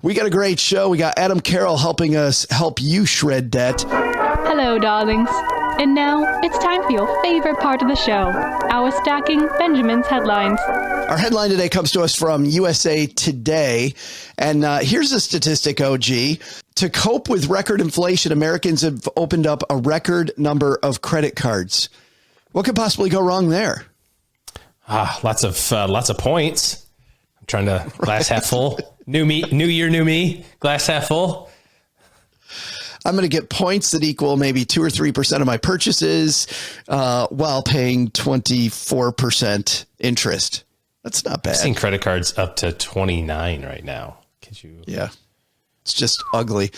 We got a great show. We got Adam Carroll helping us help you shred debt. Hello, darlings. And now it's time for your favorite part of the show, our Stacking Benjamin's headlines. Our headline today comes to us from USA Today. And here's a statistic, OG. To cope with record inflation, Americans have opened up a record number of credit cards. What could possibly go wrong there? Lots of points. I'm trying to glass half full. New year, new me. Glass half full. I'm going to get points that equal maybe 2 or 3% of my purchases while paying 24% interest. That's not bad. I've seen credit cards up to 29 right now. Could you? Yeah, it's just ugly.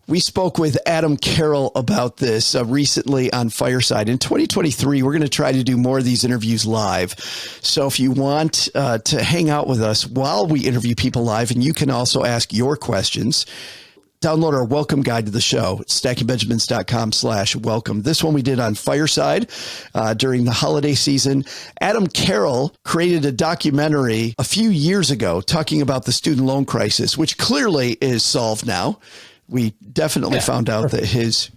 We spoke with Adam Carroll about this recently on Fireside. In 2023, we're going to try to do more of these interviews live. So if you want to hang out with us while we interview people live, and you can also ask your questions, download our welcome guide to the show, stackingbenjamins.com/welcome. This one we did on Fireside during the holiday season. Adam Carroll created a documentary a few years ago talking about the student loan crisis, which clearly is solved now. We definitely found out that his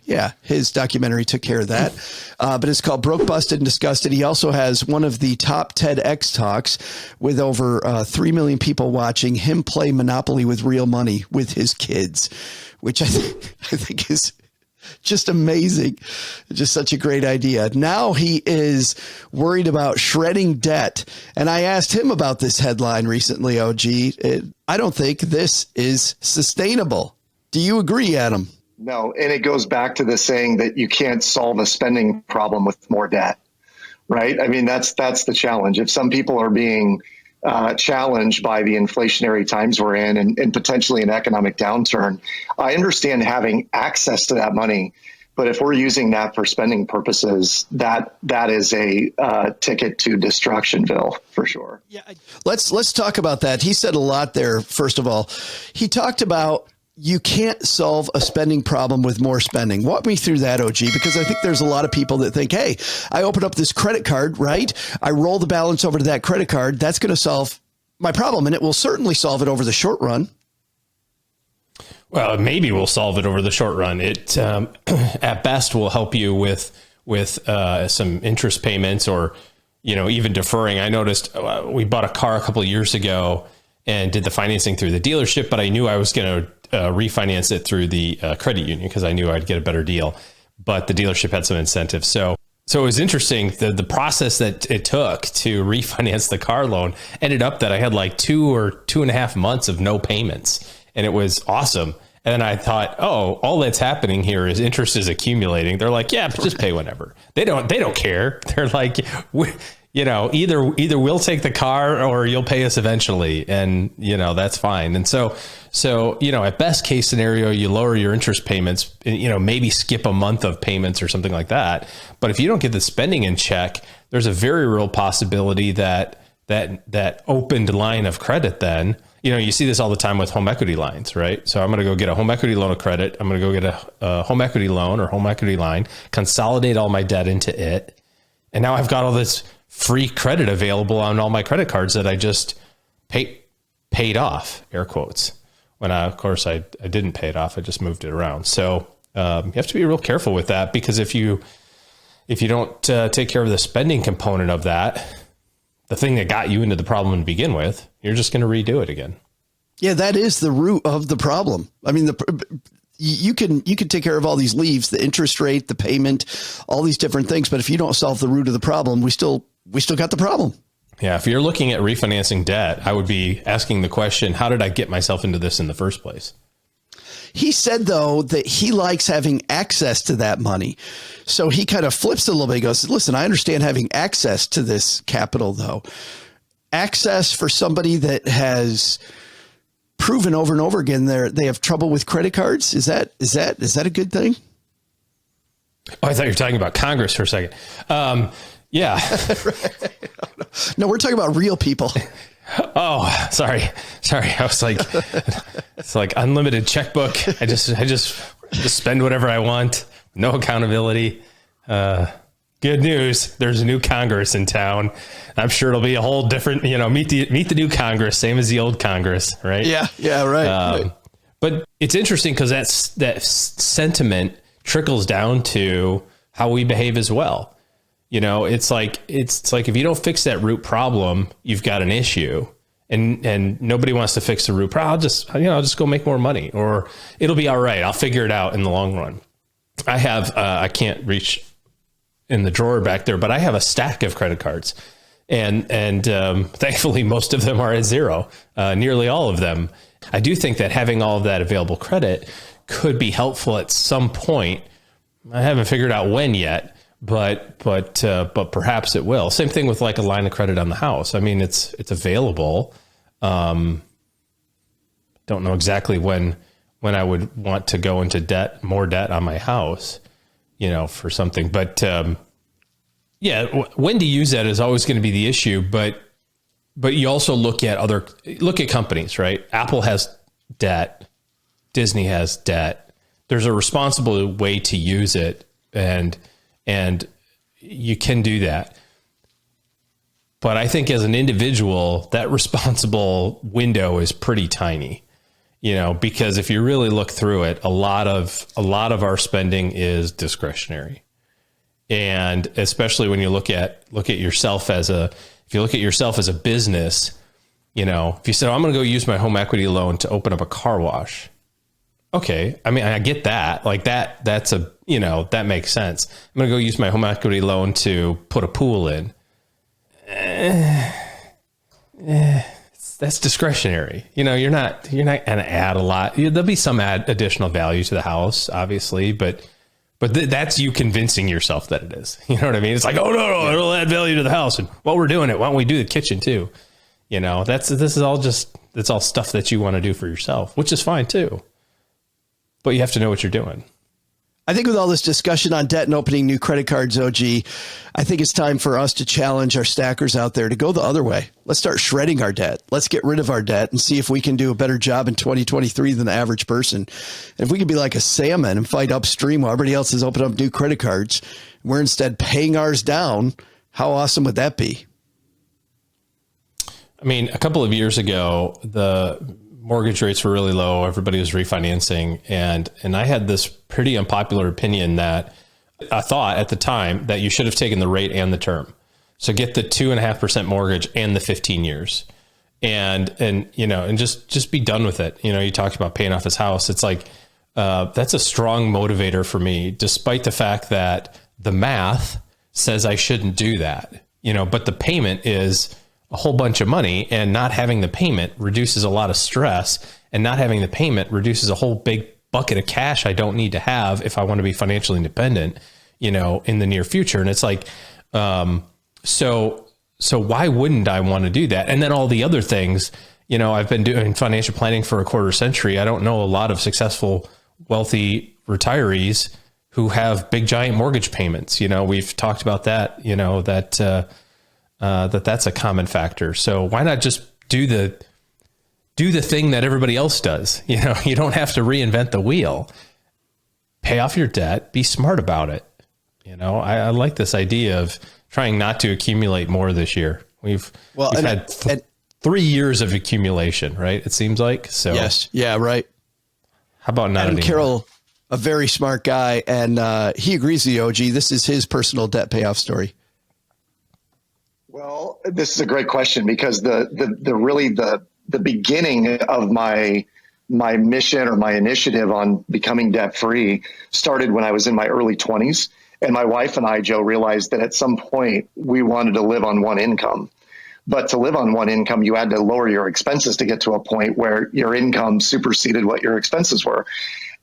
documentary took care of that. But it's called Broke, Busted, and Disgusted. He also has one of the top TEDx talks with over 3 million people watching him play Monopoly with real money with his kids, which I think is just amazing. Just such a great idea. Now he is worried about shredding debt. And I asked him about this headline recently, OG. I don't think this is sustainable. Do you agree, Adam? No, and it goes back to the saying that you can't solve a spending problem with more debt, right? I mean, that's the challenge. If some people are being challenged by the inflationary times we're in and potentially an economic downturn, I understand having access to that money. But if we're using that for spending purposes, that is a ticket to destructionville for sure. Yeah, let's talk about that. He said a lot there. First of all, he talked about you can't solve a spending problem with more spending. Walk me through that, OG, because I think there's a lot of people that think, hey, I open up this credit card, right? I roll the balance over to that credit card. That's going to solve my problem, and it will certainly solve it over the short run. Well, maybe we'll solve it over the short run. It, at best, will help you with some interest payments or, even deferring. I noticed we bought a car a couple of years ago and did the financing through the dealership, but I knew I was going to refinance it through the credit union because I knew I'd get a better deal, but the dealership had some incentives. So it was interesting. The process that it took to refinance the car loan ended up that I had like 2 or 2.5 months of no payments, and it was awesome. And then I thought, oh, all that's happening here is interest is accumulating. They're like, yeah, but just pay whenever. They don't care. They're like, either we'll take the car or you'll pay us eventually. And, that's fine. And so, at best case scenario, you lower your interest payments, maybe skip a month of payments or something like that. But if you don't get the spending in check, there's a very real possibility that opened line of credit then, you see this all the time with home equity lines, right? So I'm going to go get a home equity loan of credit. I'm going to go get a home equity loan or home equity line, consolidate all my debt into it. And now I've got all this free credit available on all my credit cards that I just paid off, air quotes. When of course I didn't pay it off. I just moved it around. So you have to be real careful with that, because if you don't take care of the spending component of that, the thing that got you into the problem to begin with, you're just going to redo it again. Yeah, that is the root of the problem. I mean, you can take care of all these leaves, the interest rate, the payment, all these different things. But if you don't solve the root of the problem, we still got the problem. Yeah. If you're looking at refinancing debt, I would be asking the question, how did I get myself into this in the first place? He said, though, that he likes having access to that money. So he kind of flips it a little bit. He goes, listen, I understand having access to this capital, though. Access for somebody that has proven over and over again they have trouble with credit cards. Is that a good thing? Oh, I thought you were talking about Congress for a second. Yeah. No, we're talking about real people. Oh, sorry. I was like, it's like unlimited checkbook. I just spend whatever I want. No accountability. Good news. There's a new Congress in town. I'm sure it'll be a whole different, meet the new Congress, same as the old Congress. Right. Yeah. Right. But it's interesting because that sentiment trickles down to how we behave as well. You know, it's like if you don't fix that root problem, you've got an issue, and nobody wants to fix the root problem. I'll just go make more money, or it'll be all right. I'll figure it out in the long run. I have I can't reach in the drawer back there, but I have a stack of credit cards, and thankfully most of them are at zero. Nearly all of them. I do think that having all of that available credit could be helpful at some point. I haven't figured out when yet, but perhaps it will. Same thing with like a line of credit on the house. I mean, it's available. Don't know exactly when I would want to go into more debt on my house, for something. But when to use that is always going to be the issue. But you also look at companies, right? Apple has debt. Disney has debt. There's a responsible way to use it, and you can do that. But I think as an individual, that responsible window is pretty tiny, because if you really look through it, a lot of our spending is discretionary. And especially when you look at yourself if you look at yourself as a business, if you said, I'm going to go use my home equity loan to open up a car wash. Okay. I mean, I get that. Like that's that makes sense. I'm going to go use my home equity loan to put a pool in. That's discretionary. You're not going to add a lot. There'll be some additional value to the house, obviously, but that's you convincing yourself that it is. You know what I mean? It's like, oh no, it'll add value to the house. And while we're doing it, why don't we do the kitchen too? This is all it's all stuff that you want to do for yourself, which is fine too. But you have to know what you're doing. I think with all this discussion on debt and opening new credit cards, OG, I think it's time for us to challenge our stackers out there to go the other way. Let's start shredding our debt. Let's get rid of our debt and see if we can do a better job in 2023 than the average person. And if we could be like a salmon and fight upstream while everybody else is opening up new credit cards, we're instead paying ours down. How awesome would that be? I mean, a couple of years ago, the mortgage rates were really low. Everybody was refinancing. And I had this pretty unpopular opinion that I thought at the time that you should have taken the rate and the term. So get the 2.5% mortgage and the 15 years and just be done with it. You talked about paying off his house. It's like, that's a strong motivator for me, despite the fact that the math says I shouldn't do that, but the payment is a whole bunch of money, and not having the payment reduces a lot of stress, and not having the payment reduces a whole big bucket of cash I don't need to have if I want to be financially independent, in the near future. And it's like, so why wouldn't I want to do that? And then all the other things, I've been doing financial planning for a quarter century. I don't know a lot of successful, wealthy retirees who have big, giant mortgage payments. We've talked about that, that's a common factor. So why not just do the thing that everybody else does? You don't have to reinvent the wheel. Pay off your debt, be smart about it. I like this idea of trying not to accumulate more this year. We've had 3 years of accumulation, right? It seems like. So yes. Yeah. Right. How about not Adam Carroll, a very smart guy. And he agrees with the OG. This is his personal debt payoff story. Well, this is a great question, because the beginning of my mission or my initiative on becoming debt free started when I was in my early 20s. And my wife and I, Joe, realized that at some point we wanted to live on one income. But to live on one income, you had to lower your expenses to get to a point where your income superseded what your expenses were.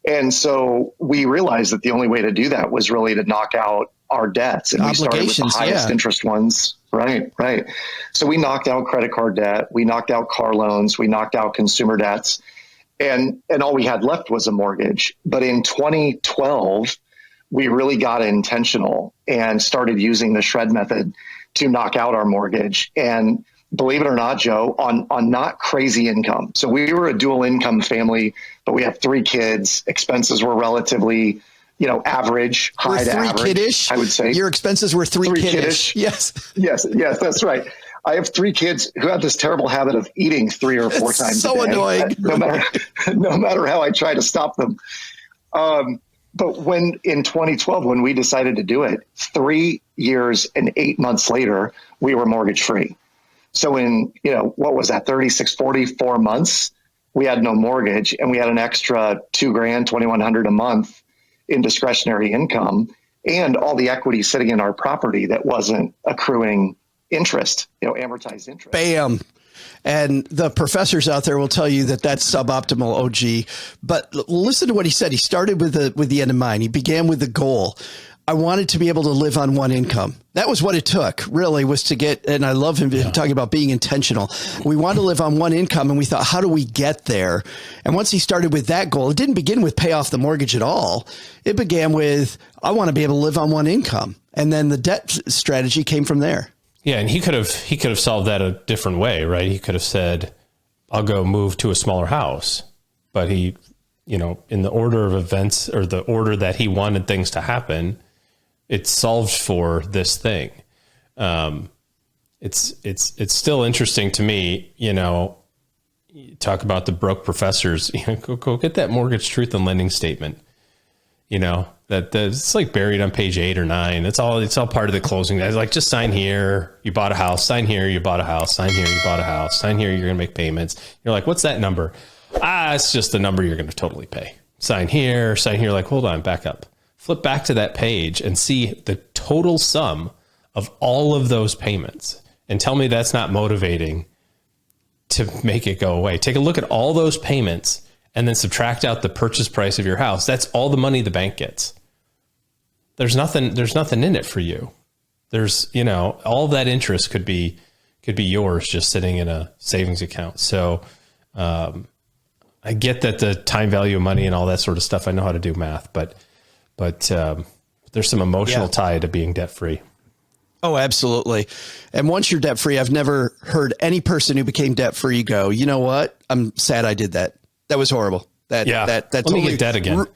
And so we realized that the only way to do that was really to knock out our debts. And we started with the highest interest ones. Right. So we knocked out credit card debt. We knocked out car loans. We knocked out consumer debts. And all we had left was a mortgage. But in 2012, we really got intentional and started using the shred method to knock out our mortgage. And believe it or not, Joe, on not crazy income. So we were a dual income family, but we have 3 kids. Expenses were relatively, average, high to average. 3 kiddish, I would say. Your expenses were 3 kiddish. Yes, that's right. I have 3 kids who have this terrible habit of eating 3 or 4 times so a day. annoying. No matter how I try to stop them. But in 2012, when we decided to do it, 3 years and 8 months later, we were mortgage free. So in, what was that, 36, 44 months, we had no mortgage, and we had an extra $2,000, $2,100 a month in discretionary income, and all the equity sitting in our property that wasn't accruing interest, amortized interest. Bam. And the professors out there will tell you that that's suboptimal, OG. But listen to what he said. He started with the end in mind. He began with the goal. I wanted to be able to live on one income. That was what it took, really, was to get, and I love him talking about being intentional. We wanted to live on one income, and we thought, how do we get there? And once he started with that goal, it didn't begin with pay off the mortgage at all. It began with, I want to be able to live on one income. And then the debt strategy came from there. Yeah, and he could have solved that a different way, right? He could have said, I'll go move to a smaller house. But he, in the order of events, or the order that he wanted things to happen, it solved for this thing. It's still interesting to me, you talk about the broke professors, go get that mortgage truth and lending statement, that it's like buried on page 8 or 9. It's all part of the closing. It's like, just sign here, you bought a house, sign here, you bought a house, sign here, you bought a house, sign here, you're going to make payments. You're like, what's that number? It's just the number you're going to totally pay. Sign here, like, hold on, back up. Flip back to that page and see the total sum of all of those payments, and tell me that's not motivating to make it go away. Take a look at all those payments and then subtract out the purchase price of your house. That's all the money the bank gets. There's nothing in it for you. There's, all that interest could be yours just sitting in a savings account. So, I get that the time value of money and all that sort of stuff. I know how to do math, but there's some emotional tie to being debt free. Oh, absolutely. And once you're debt free, I've never heard any person who became debt free go, you know what? I'm sad I did that. That was horrible. That totally get debt again.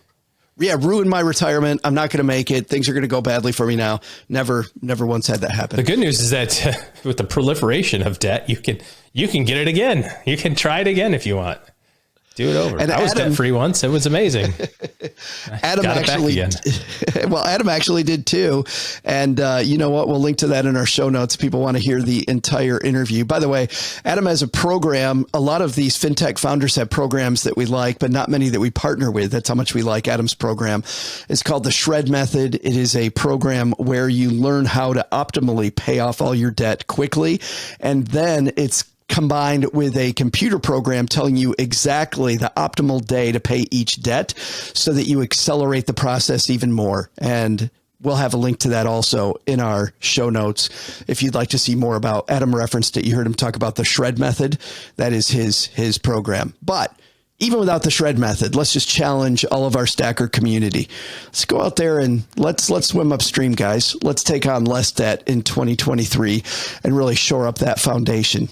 Ruined my retirement. I'm not going to make it. Things are going to go badly for me now. Never once had that happen. The good news is that with the proliferation of debt, you can get it again. You can try it again if you want. Do it over. And I was debt free once. It was amazing. Adam actually did too. And you know what? We'll link to that in our show notes. People want to hear the entire interview. By the way, Adam has a program. A lot of these fintech founders have programs that we like, but not many that we partner with. That's how much we like Adam's program. It's called the Shred Method. It is a program where you learn how to optimally pay off all your debt quickly. And then it's combined with a computer program telling you exactly the optimal day to pay each debt so that you accelerate the process even more. And we'll have a link to that also in our show notes. If you'd like to see more about, Adam referenced it. You heard him talk about the Shred Method. That is his program. But even without the Shred Method, let's just challenge all of our stacker community. Let's go out there and let's swim upstream, guys. Let's take on less debt in 2023 and really shore up that foundation.